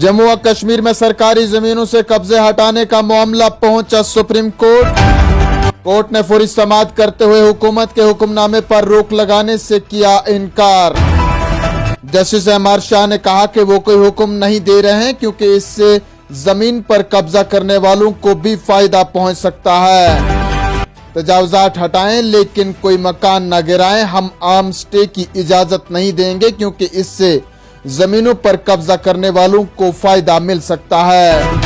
जम्मू व कश्मीर में सरकारी जमीनों से कब्जे हटाने का मामला पहुंचा सुप्रीम कोर्ट। कोर्ट ने फौरी समाअत करते हुए हुकूमत के हुक्मनामे पर रोक लगाने से किया इनकार। Justice MR. शाह ने कहा कि वो कोई हुक्म नहीं दे रहे हैं क्योंकि इससे जमीन पर कब्जा करने वालों को भी फायदा पहुंच सकता है। तजावुजात हटाएं लेकिन कोई मकान न गिराएं। हम आर्म स्टे की इजाजत नहीं देंगे क्योंकि इससे जमीनों पर कब्जा करने वालों को फायदा मिल सकता है।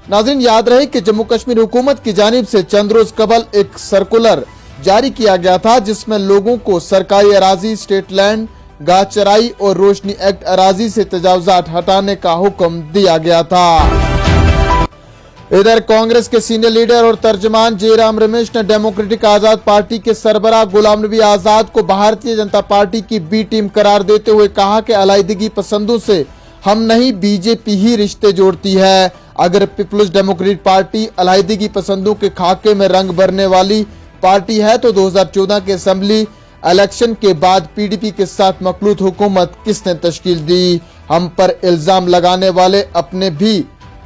नाज़रीन, याद रहे कि जम्मू कश्मीर हुकूमत की जानिब से चंद रोज कबल एक सर्कुलर जारी किया गया था जिसमें लोगों को सरकारी अराजी, स्टेट लैंड, घास चराई और रोशनी एक्ट अराजी से तजावुजात हटाने का हुक्म दिया गया था। इधर कांग्रेस के सीनियर लीडर और तर्जमान जयराम रमेश ने डेमोक्रेटिक आजाद पार्टी के सरबराह गुलाम नबी आजाद को भारतीय जनता पार्टी की बी टीम करार देते हुए कहा कि अलाइदगी पसंदों से हम नहीं, बीजेपी ही रिश्ते जोड़ती है। अगर पीपुल्स डेमोक्रेटिक पार्टी अलाइदगी पसंदों के खाके में रंग भरने वाली पार्टी है तो 2014 के असेंबली इलेक्शन के बाद पीडीपी के साथ मखलूत हुकूमत किसने तश्कील दी? हम पर इल्जाम लगाने वाले अपने भी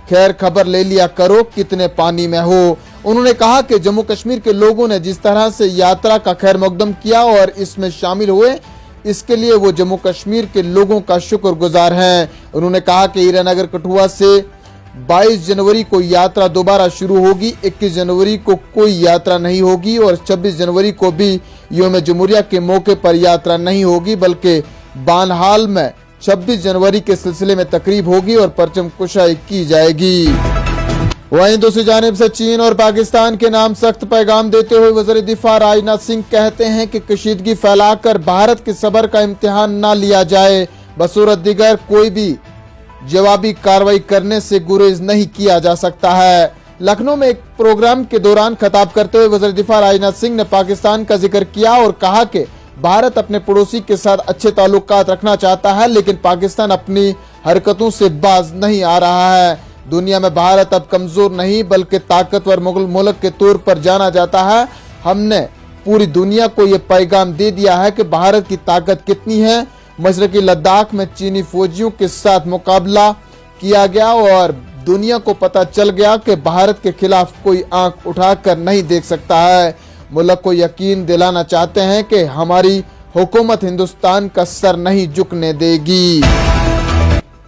खैर खबर ले लिया करो कितने पानी में हो। उन्होंने कहा कि जम्मू कश्मीर के लोगों ने जिस तरह से यात्रा का खैर मकदम किया और इसमें शामिल हुए, इसके लिए वो जम्मू कश्मीर के लोगों का शुक्रगुजार हैं। उन्होंने कहा कि हीरानगर कठुआ से 22 जनवरी को यात्रा दोबारा शुरू होगी, 21 जनवरी को कोई यात्रा नहीं होगी और 26 जनवरी को भी यौम जमहूरिया के मौके पर यात्रा नहीं होगी, बल्कि बानहाल में 26 जनवरी के सिलसिले में तकरीब होगी और परचम कुशाई की जाएगी। वहीं दूसरी जानिब से चीन और पाकिस्तान के नाम सख्त पैगाम देते हुए वज़ीर दिफा राजनाथ सिंह कहते हैं कि कशीदगी फैलाकर भारत के सब्र का इम्तिहान न लिया जाए, बसूरत दिगर कोई भी जवाबी कार्रवाई करने से गुरेज नहीं किया जा सकता है। लखनऊ में एक प्रोग्राम के दौरान खिताब करते हुए वज़ीर दिफा राजनाथ सिंह ने पाकिस्तान का जिक्र किया और कहा कि भारत अपने पड़ोसी के साथ अच्छे ताल्लुकात रखना चाहता है लेकिन पाकिस्तान अपनी हरकतों से बाज नहीं आ रहा है। दुनिया में भारत अब कमजोर नहीं बल्कि ताकतवर मुल्क के तौर पर जाना जाता है। हमने पूरी दुनिया को ये पैगाम दे दिया है कि भारत की ताकत कितनी है। मशरकी लद्दाख में चीनी फौजियों के साथ मुकाबला किया गया और दुनिया को पता चल गया कि भारत के खिलाफ कोई आंख उठाकर नहीं देख सकता है। मुल्क को यकीन दिलाना चाहते हैं कि हमारी हुकूमत हिंदुस्तान का सर नहीं झुकने देगी।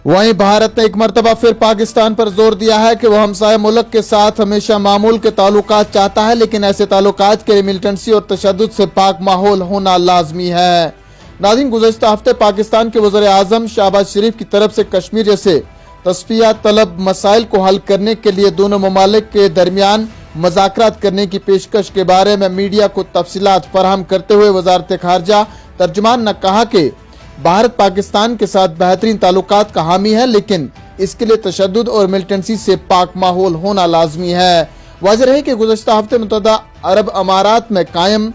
वहीं भारत ने एक मर्तबा फिर पाकिस्तान पर जोर दिया है कि वह हमसाया मुल्क के साथ हमेशा मामूल के ताल्लुकात चाहता है लेकिन ऐसे ताल्लुकात के लिए मिलिटेंसी और तशद्दुद से पाक माहौल होना लाजमी है। नाज़रीन, गुज़श्ता हफ्ते पाकिस्तान के वज़ीर आज़म शहबाज शरीफ की तरफ से कश्मीर जैसे तस्फिया तलब मसाइल को हल करने के लिए दोनों ममालिक के दरमियान मज़ाकरात करने की पेशकश के बारे में मीडिया को तफसीलात फराहम करते हुए वज़ारत ख़ारजा तर्जुमान ने कहा कि भारत पाकिस्तान के साथ बेहतरीन ताल्लुकात का हामी है लेकिन इसके लिए तशद्दुद और मिलिटेंसी से पाक माहौल होना लाजमी है। वाज़ेह है कि गुज़श्ता हफ्ते मुत्तहदा अरब अमारात में कायम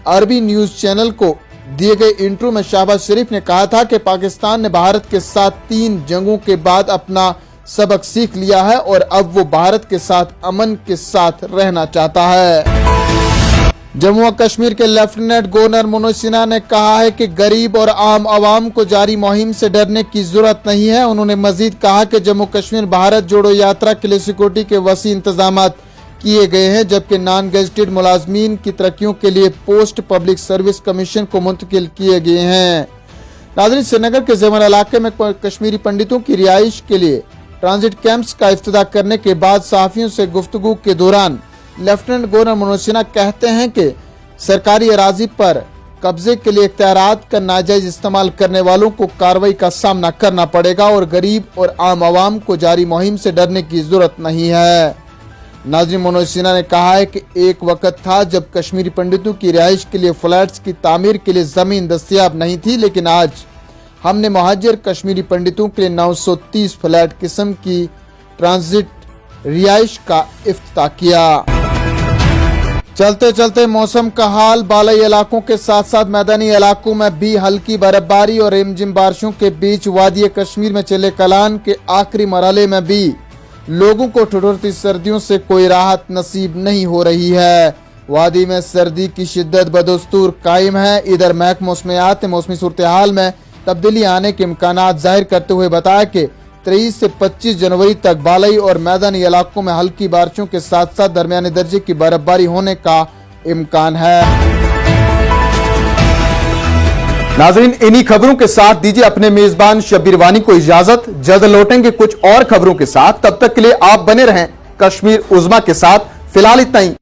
अरबी न्यूज़ चैनल को दिए गए इंटरव्यू में शहबाज शरीफ ने कहा था कि पाकिस्तान ने भारत के साथ 3 जंगों के बाद अपना सबक सीख लिया है और अब वो भारत के साथ अमन के साथ रहना चाहता है। जम्मू व कश्मीर के लेफ्टिनेंट गवर्नर मनोज सिन्हा ने कहा है कि गरीब और आम आवाम को जारी मुहिम से डरने की जरूरत नहीं है। उन्होंने मजीद कहा कि जम्मू कश्मीर भारत जोड़ो यात्रा के लिए सिक्योरिटी के वसी इंतजामात किए गए हैं जबकि नॉन गेजेटेड मुलाजमीन की तरक्कियों के लिए पोस्ट पब्लिक सर्विस कमीशन को मुंतकिल किए गए हैं। नाज़रीन, श्रीनगर के ज़ेमल इलाके में कश्मीरी पंडितों की रिहाइश के लिए ट्रांजिट कैंप्स का इफ्तिताह करने के बाद सहाफियों से गुफ्तगू के दौरान लेफ्टिनेंट गवर्नर मनोज सिन्हा कहते हैं कि सरकारी अराजी पर कब्जे के लिए इख्तियारात का नाजायज इस्तेमाल करने वालों को कार्रवाई का सामना करना पड़ेगा और गरीब और आम आवाम को जारी मुहिम से डरने की जरूरत नहीं है। नाज़रीन, मनोज सिन्हा ने कहा है कि एक वक्त था जब कश्मीरी पंडितों की रिहाइश के लिए फ्लैट्स की तामीर के लिए जमीन दस्तयाब नहीं थी लेकिन आज हमने मुहाजिर कश्मीरी पंडितों के लिए 930 फ्लैट किस्म की ट्रांजिट रिहाइश का इफ्तिताह किया। चलते चलते मौसम का हाल, बालाई इलाकों के साथ साथ मैदानी इलाकों में भी हल्की बर्फबारी और रिमझिम बारिशों के बीच वादी कश्मीर में चले कलान के आखिरी मरहले में भी लोगों को ठिठुरती सर्दियों से कोई राहत नसीब नहीं हो रही है। वादी में सर्दी की शिद्दत बदस्तूर कायम है। इधर महकमा मौसमियात ने मौसमी सूरत हाल में तब्दीली आने के इम्कानात जाहिर करते हुए बताया कि 23 से 25 जनवरी तक बालई और मैदानी इलाकों में हल्की बारिशों के साथ साथ दरमियाने दर्जे की बर्फबारी होने का इम्कान है। नाज़रीन, इन्हीं खबरों के साथ दीजिए अपने मेजबान शब्बीर वानी को इजाजत। जल्द लौटेंगे कुछ और खबरों के साथ, तब तक के लिए आप बने रहें कश्मीर उज़्मा के साथ। फिलहाल इतना ही।